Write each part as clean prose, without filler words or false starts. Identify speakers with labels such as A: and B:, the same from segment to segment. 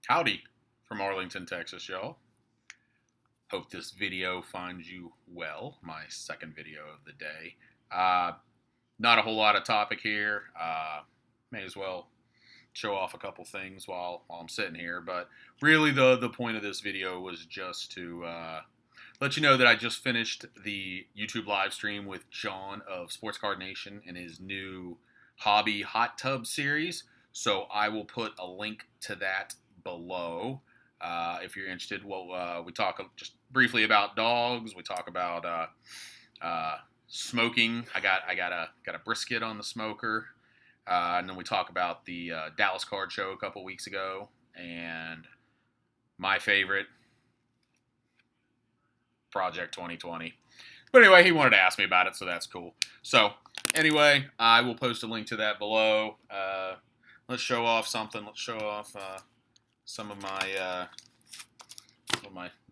A: Howdy from Arlington, Texas, y'all. Hope this video finds you well. My second video of the day. Uh, Not a whole lot of topic here. May as well show off a couple things while I'm sitting here. But really, the point of this video was just to let you know that I just finished the YouTube live stream with John of Sports Card Nation and his new hobby hot tub series. So I will put a link to that below if you're interested. Well, we talk just briefly about dogs. We talk about smoking. I got a brisket on the smoker, and then we talk about the Dallas Card Show a couple weeks ago, and my favorite, Project 2020. But anyway, he wanted to ask me about it, so that's cool. So anyway, I will post a link to that below. Let's show off something. Let's show off some of my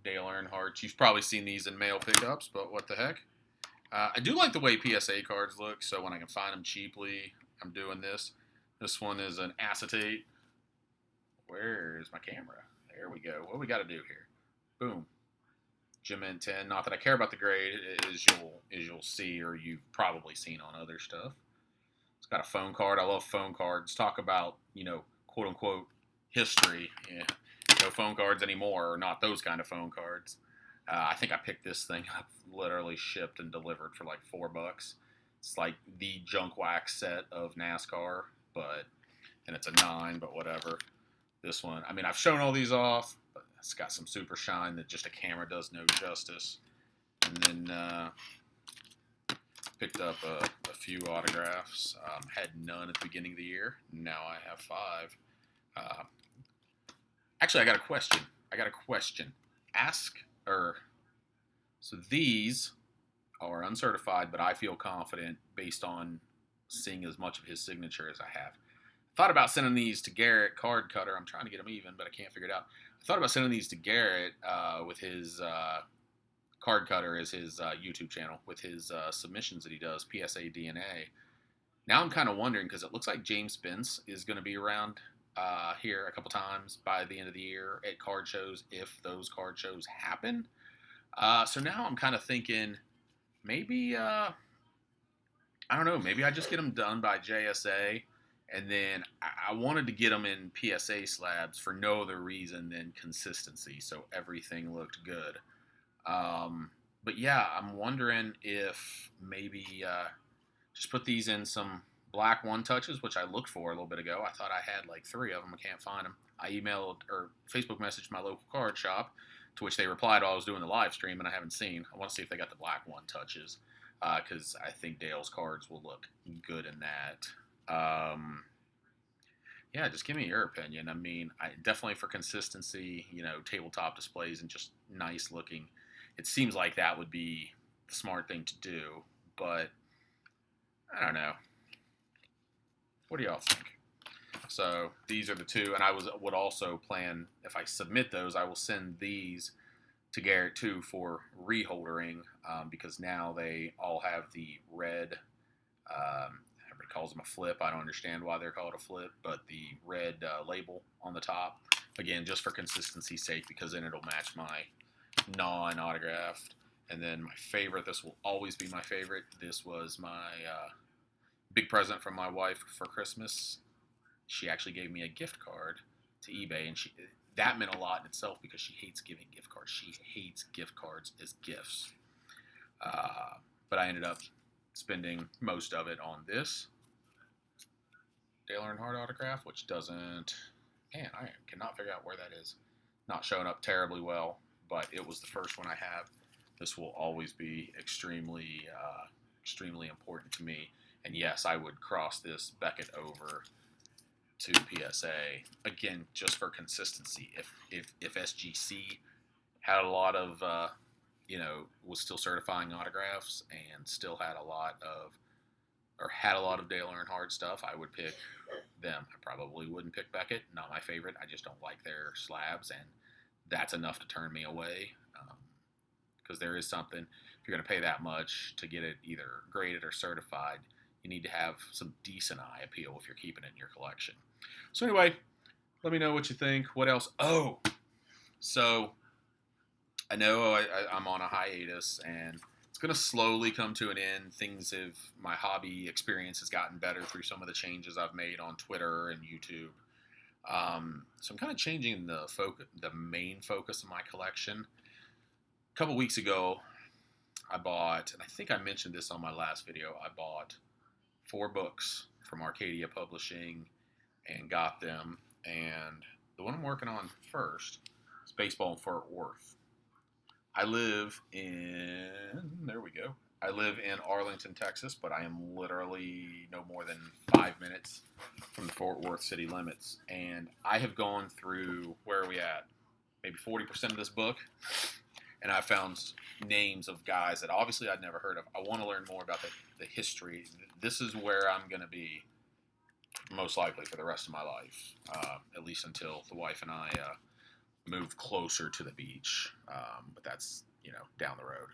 A: Dale Earnhardt's. You've probably seen these in mail pickups, but what the heck? I do like the way PSA cards look, so when I can find them cheaply, I'm doing this. This one is an acetate. Where's my camera? There we go. What we got to do here? Boom. Gem Mint 10. Not that I care about the grade, as you'll see, or you've probably seen on other stuff. It's got a phone card. I love phone cards. Talk about, quote unquote history. Yeah. No phone cards anymore, or not those kind of phone cards. I think I picked this thing up, literally shipped and delivered for like $4. It's like the junk wax set of NASCAR, and it's a 9, but whatever. This one, I mean, I've shown all these off, but it's got some super shine that just a camera does no justice. And then picked up a few autographs. Had none at the beginning of the year. Now I have 5. Actually, I got a question. So these are uncertified, but I feel confident based on seeing as much of his signature as I have. Thought about sending these to Garrett Card Cutter. I'm trying to get them even, but I can't figure it out. I thought about sending these to Garrett with his Card Cutter as his YouTube channel with his submissions that he does, PSA DNA. Now I'm kind of wondering because it looks like James Spence is going to be around here a couple times by the end of the year at card shows if those card shows happen. So now I'm kind of thinking maybe, I don't know, maybe I just get them done by JSA. And then I wanted to get them in PSA slabs for no other reason than consistency. So everything looked good. But yeah, I'm wondering if maybe just put these in some black one touches, which I looked for a little bit ago. I thought I had like 3 of them. I can't find them. I emailed or Facebook messaged my local card shop, to which they replied while I was doing the live stream, and I haven't seen. I want to see if they got the black one touches, because I think Dale's cards will look good in that. Yeah, just give me your opinion. I mean, I definitely for consistency, tabletop displays and just nice looking. It seems like that would be the smart thing to do, but I don't know. What do y'all think? So these are the 2, and I would also plan, if I submit those, I will send these to Garrett too for reholdering, because now they all have the red, everybody calls them a flip. I don't understand why they're called a flip, but the red label on the top, again, just for consistency's sake, because then it'll match my non-autographed. And then my favorite, this will always be my favorite, this was my big present from my wife for Christmas. She actually gave me a gift card to eBay, and that meant a lot in itself because she hates giving gift cards. She hates gift cards as gifts. But I ended up spending most of it on this Dale Earnhardt autograph, which doesn't, man, I cannot figure out where that is. Not showing up terribly well, but it was the first one I have. This will always be extremely important to me. And yes, I would cross this Beckett over to PSA again just for consistency. If SGC had a lot of was still certifying autographs and still had a lot of Dale Earnhardt stuff, I would pick them. I probably wouldn't pick Beckett. Not my favorite. I just don't like their slabs, and that's enough to turn me away. Because there is something, if you're going to pay that much to get it either graded or certified, you need to have some decent eye appeal if you're keeping it in your collection. So anyway, Let me know what you think. What else? Oh, so I know I'm on a hiatus, and it's going to slowly come to an end. My hobby experience has gotten better through some of the changes I've made on Twitter and YouTube. So I'm kind of changing the main focus of my collection. A couple weeks ago, I bought, and I think I mentioned this on my last video, I bought 4 books from Arcadia Publishing and got them. And the one I'm working on first is Baseball in Fort Worth. I live in, there we go. I live in Arlington, Texas, but I am literally no more than 5 minutes from the Fort Worth city limits. And I have gone through, where are we at? Maybe 40% of this book. And I found names of guys that obviously I'd never heard of. I want to learn more about the history. This is where I'm going to be most likely for the rest of my life, at least until the wife and I move closer to the beach. But that's, down the road.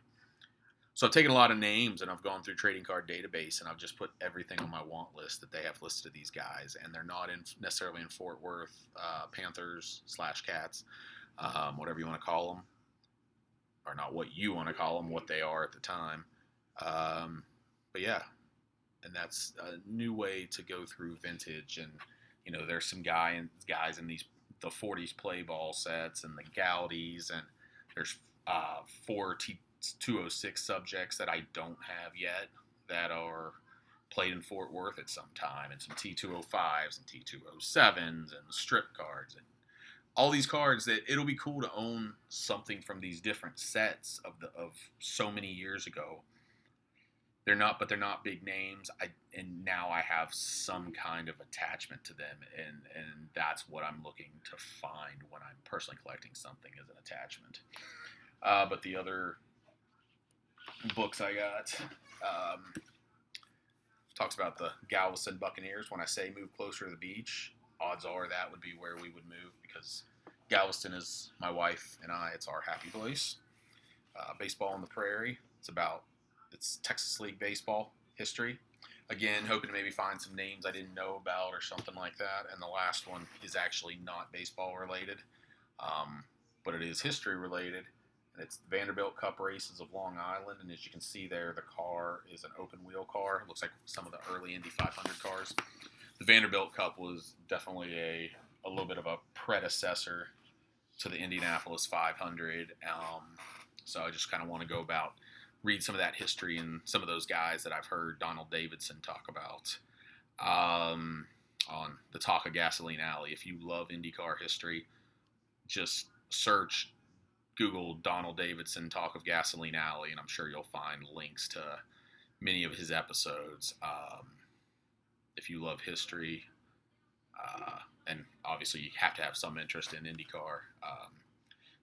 A: So I've taken a lot of names and I've gone through Trading Card Database and I've just put everything on my want list that they have listed of these guys. And they're not necessarily in Fort Worth, Panthers/Cats, whatever you want to call them. Or not what you want to call them, what they are at the time. But yeah, and that's a new way to go through vintage. And, there's some guys in the 40s play ball sets and the Gaudies, and there's 4 T206 subjects that I don't have yet that are played in Fort Worth at some time, and some T205s and T207s and strip cards and all these cards that it'll be cool to own something from these different sets of so many years ago. They're not big names. And now I have some kind of attachment to them, and that's what I'm looking to find when I'm personally collecting something as an attachment. But the other books I got talks about the Galveston Buccaneers. When I say move closer to the beach, odds are that would be where we would move, because Galveston is my wife and I. It's our happy place. Baseball on the Prairie. It's Texas League baseball history. Again, hoping to maybe find some names I didn't know about or something like that. And the last one is actually not baseball related, but it is history related. And it's the Vanderbilt Cup Races of Long Island. And as you can see there, the car is an open wheel car. It looks like some of the early Indy 500 cars. The Vanderbilt Cup was definitely a little bit of a predecessor to the Indianapolis 500. So I just kind of want to read some of that history and some of those guys that I've heard Donald Davidson talk about on the Talk of Gasoline Alley. If you love IndyCar history, just Google Donald Davidson Talk of Gasoline Alley, and I'm sure you'll find links to many of his episodes. If you love history, and obviously you have to have some interest in IndyCar,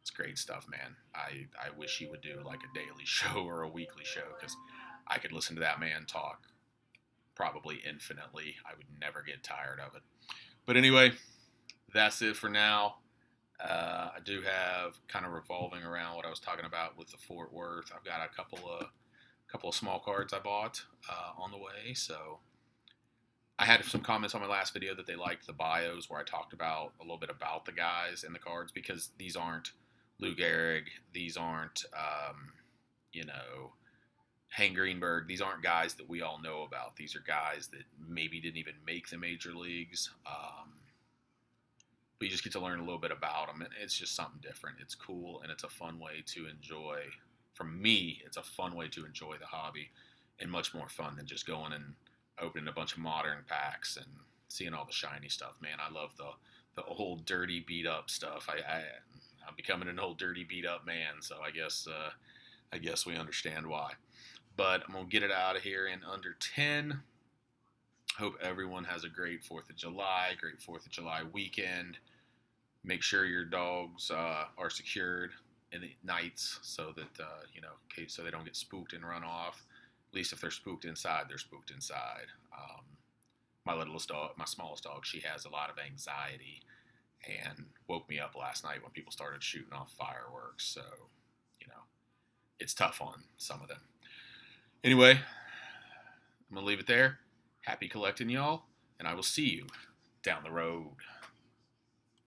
A: it's great stuff, man. I wish he would do like a daily show or a weekly show, because I could listen to that man talk probably infinitely. I would never get tired of it. But anyway, that's it for now. I do have kind of revolving around what I was talking about with the Fort Worth. I've got a couple of small cards I bought on the way. So I had some comments on my last video that they liked the bios where I talked about a little bit about the guys in the cards, because these aren't Lou Gehrig, these aren't, Hank Greenberg. These aren't guys that we all know about. These are guys that maybe didn't even make the major leagues. But you just get to learn a little bit about them, and it's just something different. It's cool, and it's a fun way to enjoy. For me, it's a fun way to enjoy the hobby, and much more fun than just going and opening a bunch of modern packs and seeing all the shiny stuff. Man, I love the old dirty beat up stuff. I'm becoming an old dirty beat up man, so I guess we understand why. But I'm gonna get it out of here in under 10. Hope everyone has a great 4th of July, great 4th of July weekend. Make sure your dogs are secured in the nights, so that so they don't get spooked and run off. At least if they're spooked inside, they're spooked inside. My littlest dog, my smallest dog, she has a lot of anxiety and woke me up last night when people started shooting off fireworks. So, it's tough on some of them. Anyway, I'm going to leave it there. Happy collecting, y'all, and I will see you down the road.